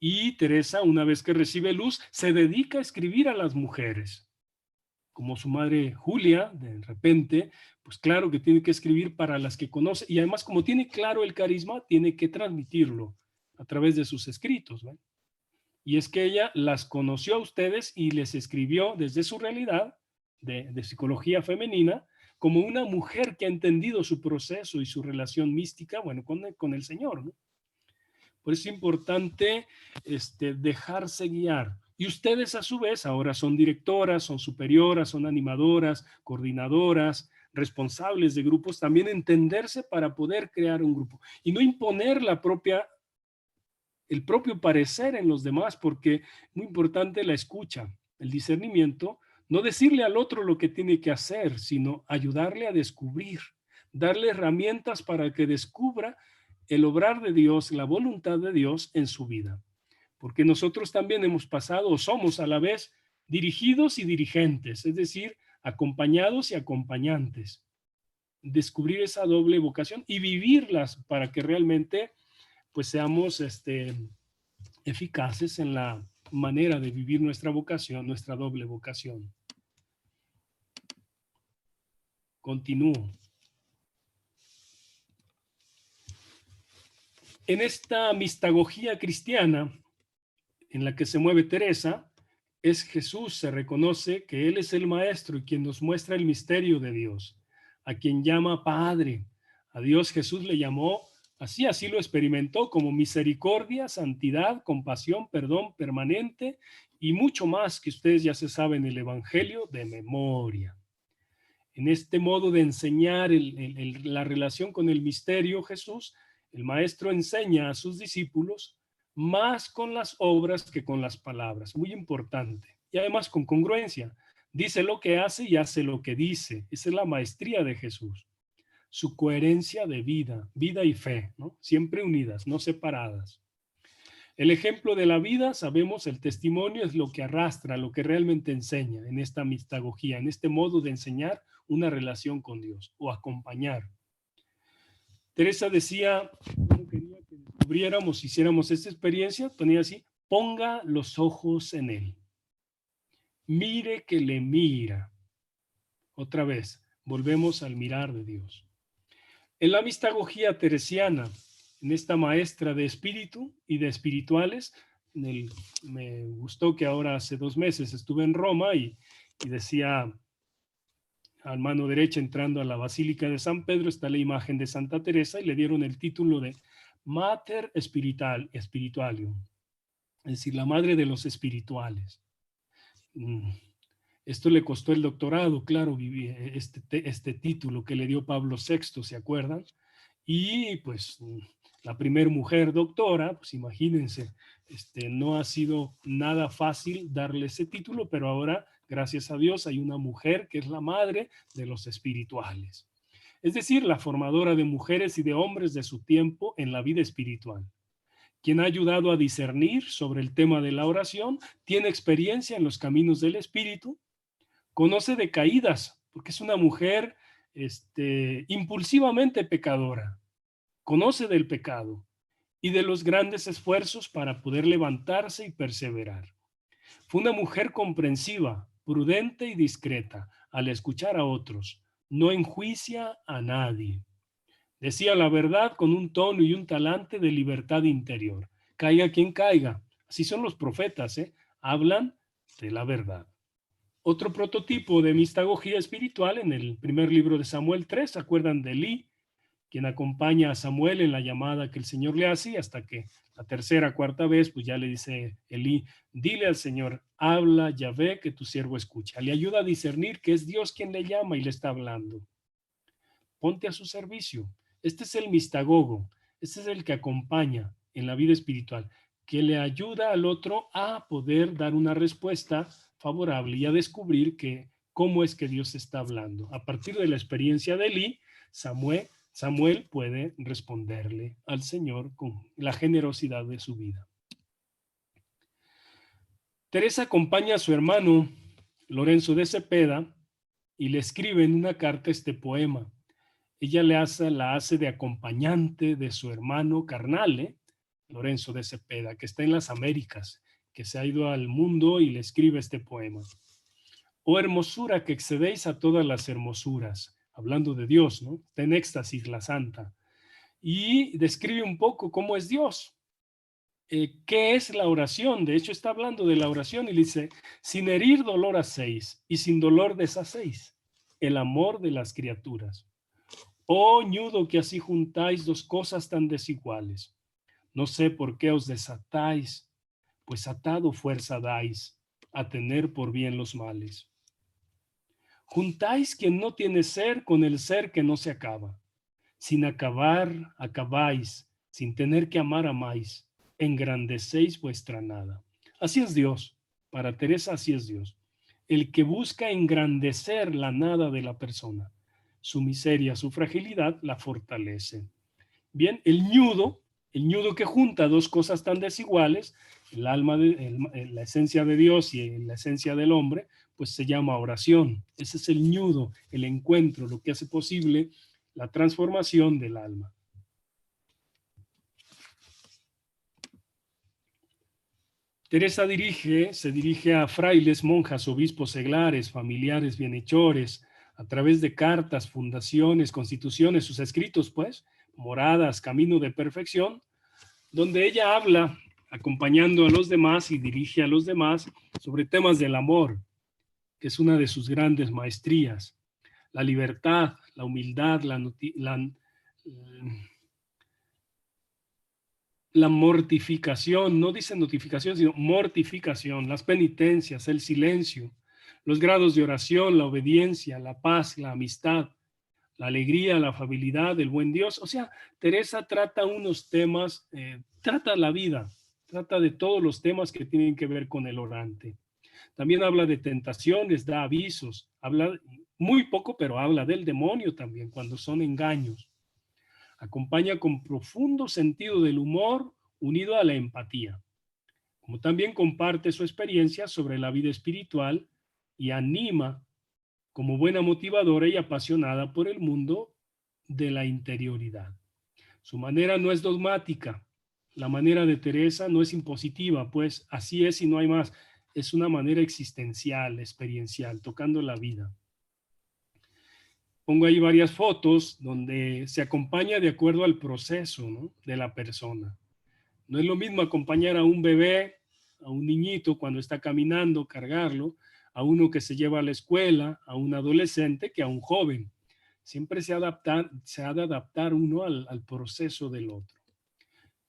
S1: Y Teresa, una vez que recibe luz, se dedica a escribir a las mujeres. Como su madre Julia, de repente, pues claro que tiene que escribir para las que conoce. Y además, como tiene claro el carisma, tiene que transmitirlo a través de sus escritos, ¿no? Y es que ella las conoció a ustedes y les escribió desde su realidad de psicología femenina, como una mujer que ha entendido su proceso y su relación mística, bueno, con el Señor, ¿no? Por eso es importante dejarse guiar. Y ustedes a su vez ahora son directoras, son superioras, son animadoras, coordinadoras, responsables de grupos, también entenderse para poder crear un grupo y no imponer el propio parecer en los demás, porque muy importante la escucha, el discernimiento, no decirle al otro lo que tiene que hacer, sino ayudarle a descubrir, darle herramientas para que descubra el obrar de Dios, la voluntad de Dios en su vida. Porque nosotros también hemos pasado o somos a la vez dirigidos y dirigentes, es decir, acompañados y acompañantes. Descubrir esa doble vocación y vivirlas para que realmente pues seamos eficaces en la manera de vivir nuestra vocación, nuestra doble vocación. Continúo. En esta mistagogía cristiana en la que se mueve Teresa, es Jesús, se reconoce que Él es el Maestro y quien nos muestra el misterio de Dios, a quien llama Padre. A Dios Jesús le llamó, así lo experimentó, como misericordia, santidad, compasión, perdón permanente y mucho más que ustedes ya se saben el Evangelio de memoria. En este modo de enseñar la relación con el misterio, Jesús, el Maestro enseña a sus discípulos más con las obras que con las palabras. Muy importante. Y además con congruencia. Dice lo que hace y hace lo que dice. Esa es la maestría de Jesús. Su coherencia de vida y fe, ¿no? Siempre unidas, no separadas. El ejemplo de la vida, sabemos, el testimonio es lo que arrastra, lo que realmente enseña en esta mistagogía, en este modo de enseñar una relación con Dios o acompañar. Teresa decía, no quería que descubriéramos, hiciéramos esta experiencia, ponía así, ponga los ojos en él. Mire que le mira. Otra vez, volvemos al mirar de Dios. En la mistagogía teresiana, en esta maestra de espíritu y de espirituales, me gustó que ahora hace 2 meses estuve en Roma y y decía, a mano derecha, entrando a la Basílica de San Pedro, está la imagen de Santa Teresa y le dieron el título de Mater Spiritualium, es decir, la madre de los espirituales. Esto le costó el doctorado, claro, este título que le dio Pablo VI, ¿se acuerdan? Y pues la primer mujer doctora, pues imagínense, no ha sido nada fácil darle ese título, pero ahora, gracias a Dios, hay una mujer que es la madre de los espirituales. Es decir, la formadora de mujeres y de hombres de su tiempo en la vida espiritual. Quien ha ayudado a discernir sobre el tema de la oración, tiene experiencia en los caminos del espíritu, conoce de caídas, porque es una mujer impulsivamente pecadora, conoce del pecado y de los grandes esfuerzos para poder levantarse y perseverar. Fue una mujer comprensiva, prudente y discreta al escuchar a otros, no enjuicia a nadie. Decía la verdad con un tono y un talante de libertad interior. Caiga quien caiga. Así son los profetas, hablan de la verdad. Otro prototipo de mistagogía espiritual en el primer libro de Samuel 3, ¿se acuerdan de Elí? Quien acompaña a Samuel en la llamada que el Señor le hace, hasta que la tercera, cuarta vez, pues ya le dice Elí, dile al Señor, habla, Yahvé, que tu siervo escucha. Le ayuda a discernir que es Dios quien le llama y le está hablando. Ponte a su servicio. Este es el mistagogo, este es el que acompaña en la vida espiritual, que le ayuda al otro a poder dar una respuesta favorable y a descubrir cómo es que Dios está hablando. A partir de la experiencia de Elí, Samuel puede responderle al Señor con la generosidad de su vida. Teresa acompaña a su hermano Lorenzo de Cepeda y le escribe en una carta este poema. Ella la hace de acompañante de su hermano carnal, Lorenzo de Cepeda, que está en las Américas, que se ha ido al mundo y le escribe este poema. Oh hermosura que excedéis a todas las hermosuras, hablando de Dios, ¿no? Está en éxtasis la santa. Y describe un poco cómo es Dios. ¿Qué es la oración? De hecho, está hablando de la oración y le dice, sin herir dolor hacéis y sin dolor deshacéis el amor de las criaturas. Oh ñudo que así juntáis dos cosas tan desiguales. No sé por qué os desatáis, pues atado fuerza dais a tener por bien los males. Juntáis quien no tiene ser con el ser que no se acaba. Sin acabar, acabáis, sin tener que amar, amáis. Engrandecéis vuestra nada. Así es Dios. Para Teresa así es Dios. El que busca engrandecer la nada de la persona. Su miseria, su fragilidad la fortalece. Bien, el ñudo que junta dos cosas tan desiguales, el alma, la esencia de Dios y la esencia del hombre, pues se llama oración. Ese es el ñudo, el encuentro, lo que hace posible la transformación del alma. Teresa se dirige a frailes, monjas, obispos, seglares, familiares, bienhechores, a través de cartas, fundaciones, constituciones, sus escritos, pues, moradas, camino de perfección, donde ella habla acompañando a los demás y dirige a los demás sobre temas del amor, que es una de sus grandes maestrías, la libertad, la humildad, la mortificación, no dice notificación, sino mortificación, las penitencias, el silencio, los grados de oración, la obediencia, la paz, la amistad, la alegría, la afabilidad, el buen Dios. O sea, Teresa trata unos temas, trata la vida, trata de todos los temas que tienen que ver con el orante. También habla de tentaciones, da avisos, habla muy poco, pero habla del demonio también, cuando son engaños. Acompaña con profundo sentido del humor unido a la empatía. Como también comparte su experiencia sobre la vida espiritual y anima como buena motivadora y apasionada por el mundo de la interioridad. Su manera no es dogmática. La manera de Teresa no es impositiva, pues así es y no hay más. Es una manera existencial, experiencial, tocando la vida. Pongo ahí varias fotos donde se acompaña de acuerdo al proceso, ¿no?, de la persona. No es lo mismo acompañar a un bebé, a un niñito cuando está caminando, cargarlo, a uno que se lleva a la escuela, a un adolescente, que a un joven. Siempre se ha de adaptar uno al proceso del otro.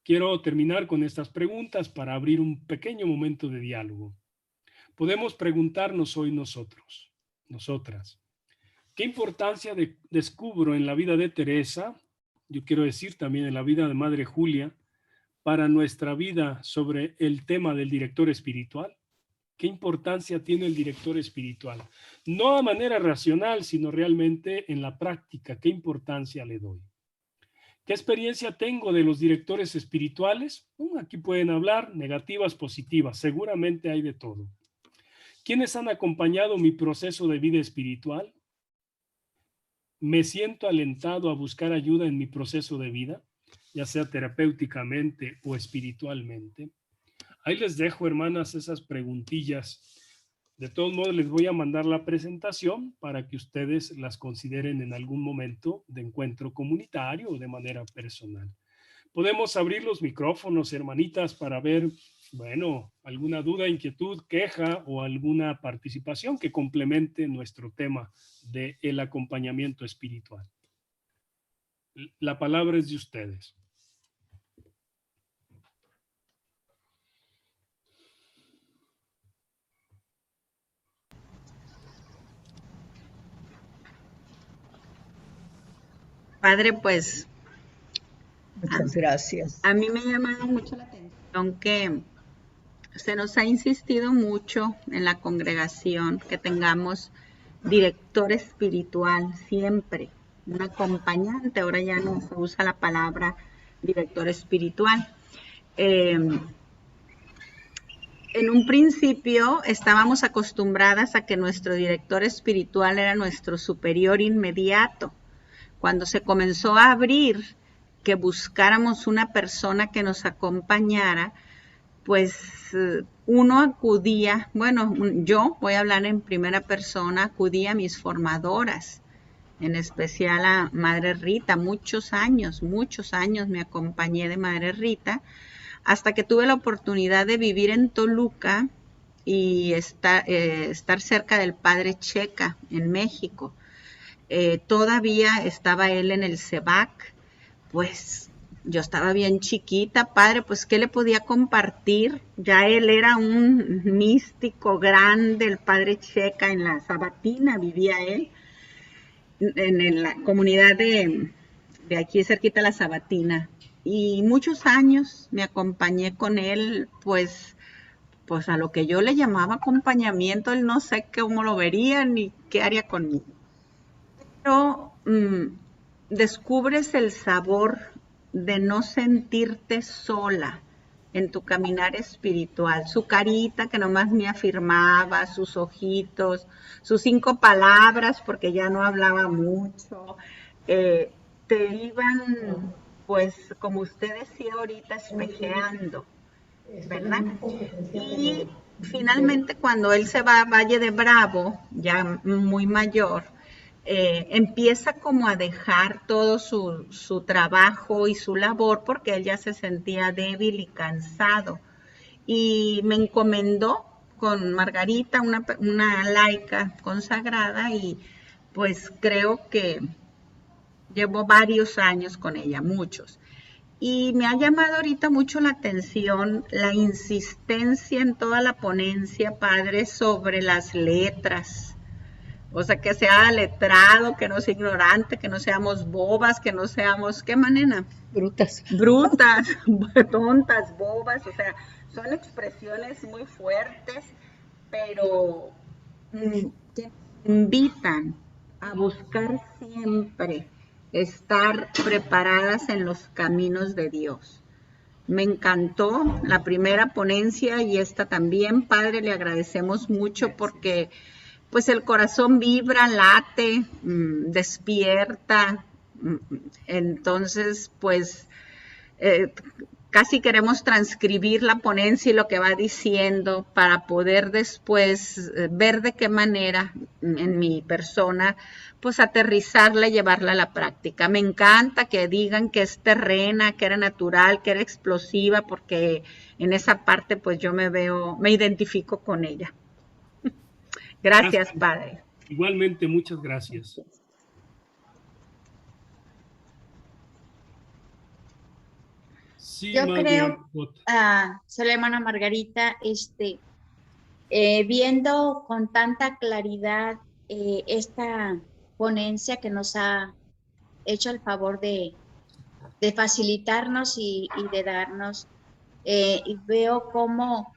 S1: Quiero terminar con estas preguntas para abrir un pequeño momento de diálogo. Podemos preguntarnos hoy nosotros, nosotras, ¿qué importancia descubro en la vida de Teresa? Yo quiero decir también en la vida de Madre Julia, para nuestra vida sobre el tema del director espiritual. ¿Qué importancia tiene el director espiritual? No a manera racional, sino realmente en la práctica. ¿Qué importancia le doy? ¿Qué experiencia tengo de los directores espirituales? Aquí pueden hablar negativas, positivas. Seguramente hay de todo. ¿Quiénes han acompañado mi proceso de vida espiritual? ¿Me siento alentado a buscar ayuda en mi proceso de vida, ya sea terapéuticamente o espiritualmente? Ahí les dejo, hermanas, esas preguntillas. De todos modos, les voy a mandar la presentación para que ustedes las consideren en algún momento de encuentro comunitario o de manera personal. Podemos abrir los micrófonos, hermanitas, para ver, bueno, alguna duda, inquietud, queja o alguna participación que complemente nuestro tema del acompañamiento espiritual. La palabra es de ustedes.
S4: Padre, pues
S2: Muchas gracias.
S4: a mí me ha llamado mucho la atención que se nos ha insistido mucho en la congregación que tengamos director espiritual siempre, un acompañante. Ahora ya no se usa la palabra director espiritual. En un principio estábamos acostumbradas a que nuestro director espiritual era nuestro superior inmediato. Cuando se comenzó a abrir que buscáramos una persona que nos acompañara, pues uno acudía, bueno, yo voy a hablar en primera persona, acudía a mis formadoras, en especial a Madre Rita. Muchos años me acompañé de Madre Rita, hasta que tuve la oportunidad de vivir en Toluca y estar cerca del Padre Checa en México. Todavía estaba él en el CEBAC, pues yo estaba bien chiquita, Padre, pues ¿qué le podía compartir? Ya él era un místico grande, el Padre Checa, en la Sabatina vivía él, en la comunidad de aquí cerquita la Sabatina, y muchos años me acompañé con él, pues a lo que yo le llamaba acompañamiento. Él no sé cómo lo vería ni qué haría conmigo. Pero descubres el sabor de no sentirte sola en tu caminar espiritual. Su carita que nomás me afirmaba, sus ojitos, sus 5 palabras, porque ya no hablaba mucho, te iban, pues como usted decía ahorita, espejeando, ¿verdad? Y finalmente cuando él se va a Valle de Bravo, ya muy mayor, empieza como a dejar todo su trabajo y su labor, porque él ya se sentía débil y cansado, y me encomendó con Margarita, una laica consagrada, y pues creo que llevo varios años con ella, muchos. Y me ha llamado ahorita mucho la atención la insistencia en toda la ponencia, Padre, sobre las letras. O sea, que sea letrado, que no sea ignorante, que no seamos bobas, que no seamos, ¿qué manera?
S2: Brutas.
S4: Brutas, tontas, bobas, o sea, son expresiones muy fuertes, pero que invitan a buscar siempre estar preparadas en los caminos de Dios. Me encantó la primera ponencia y esta también, Padre, le agradecemos mucho porque pues el corazón vibra, late, despierta. Entonces, pues casi queremos transcribir la ponencia y lo que va diciendo para poder después ver de qué manera en mi persona, pues aterrizarla y llevarla a la práctica. Me encanta que digan que es terrena, que era natural, que era explosiva, porque en esa parte pues yo me identifico con ella. Gracias, Padre.
S1: Igualmente, muchas gracias. Sí,
S5: Yo
S1: Madre
S5: creo,
S1: Bot.
S5: soy la hermana Margarita, viendo con tanta claridad esta ponencia que nos ha hecho el favor de facilitarnos y de darnos, y veo cómo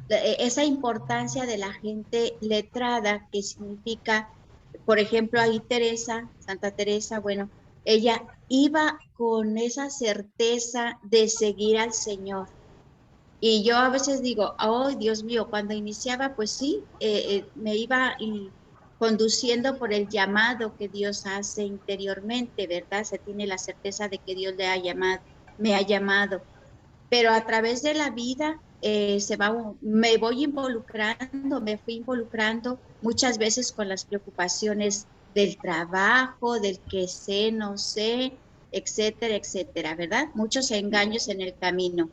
S5: esa importancia de la gente letrada, que significa, por ejemplo, ahí Teresa, Santa Teresa, bueno, ella iba con esa certeza de seguir al Señor. Y yo a veces digo, oh Dios mío, cuando iniciaba, pues sí, me iba conduciendo por el llamado que Dios hace interiormente, ¿verdad? Se tiene la certeza de que Dios le ha llamado, me ha llamado. Pero a través de la vida me voy involucrando, me fui involucrando muchas veces con las preocupaciones del trabajo, del que sé, no sé, etcétera, etcétera, ¿verdad? Muchos engaños en el camino.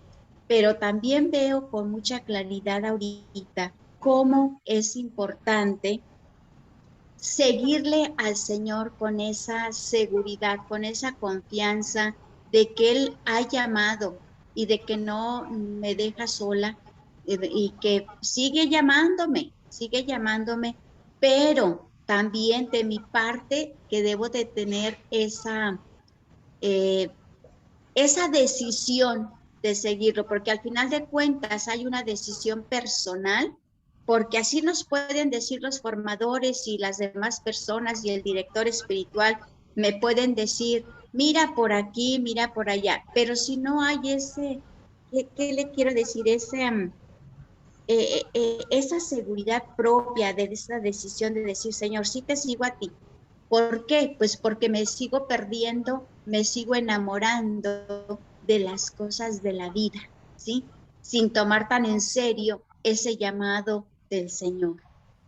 S5: Pero también veo con mucha claridad ahorita cómo es importante seguirle al Señor con esa seguridad, con esa confianza de que Él ha llamado y de que no me deja sola y que sigue llamándome, pero también de mi parte que debo de tener eh, esa decisión de seguirlo, porque al final de cuentas hay una decisión personal, porque así nos pueden decir los formadores y las demás personas y el director espiritual, me pueden decir, mira por aquí, mira por allá, pero si no hay ¿qué le quiero decir? Esa seguridad propia de esa decisión de decir, Señor, sí te sigo a ti. ¿Por qué? Pues porque me sigo perdiendo, me sigo enamorando de las cosas de la vida, ¿sí? Sin tomar tan en serio ese llamado del Señor.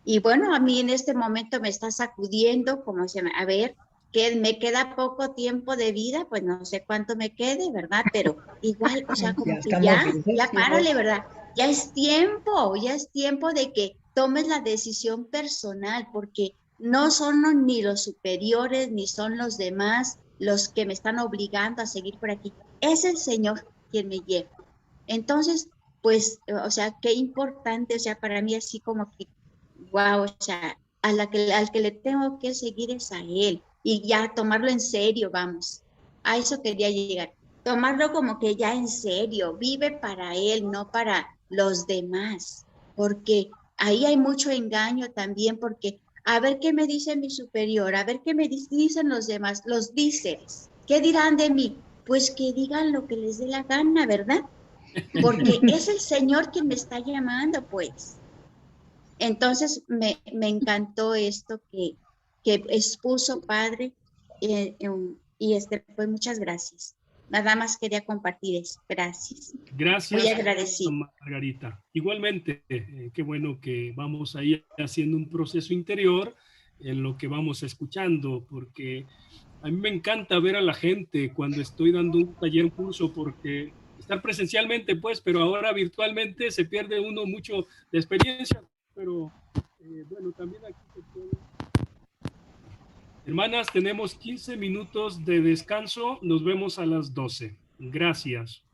S5: Y bueno, a mí en este momento me está sacudiendo, como se me, a ver, que me queda poco tiempo de vida, pues no sé cuánto me quede, ¿verdad? Pero igual, o sea,
S2: Ya
S5: como que
S2: estamos
S5: ya párale, ¿verdad? Ya es tiempo de que tomes la decisión personal, porque no son ni los superiores, ni son los demás los que me están obligando a seguir por aquí. Es el Señor quien me lleva. Entonces, pues, o sea, qué importante, o sea, para mí así como que, wow, o sea, al que le tengo que seguir es a Él y ya tomarlo en serio, vamos. A eso quería llegar. Tomarlo como que ya en serio, vive para Él, no para los demás, porque ahí hay mucho engaño también, porque a ver qué me dice mi superior, a ver qué me dicen los demás, los díceres. ¿Qué dirán de mí? Pues que digan lo que les dé la gana, ¿verdad? Porque es el Señor quien me está llamando, pues. Entonces me encantó esto que expuso Padre y pues muchas gracias. Nada más quería compartir eso. Gracias. Muy
S1: Gracias,
S5: agradecido.
S1: Margarita. Igualmente, qué bueno que vamos a ir haciendo un proceso interior en lo que vamos escuchando, porque a mí me encanta ver a la gente cuando estoy dando un taller, un curso, porque estar presencialmente, pues, pero ahora virtualmente se pierde uno mucho de experiencia, pero bueno, también aquí se puede. Hermanas, tenemos 15 minutos de descanso, nos vemos a las 12. Gracias.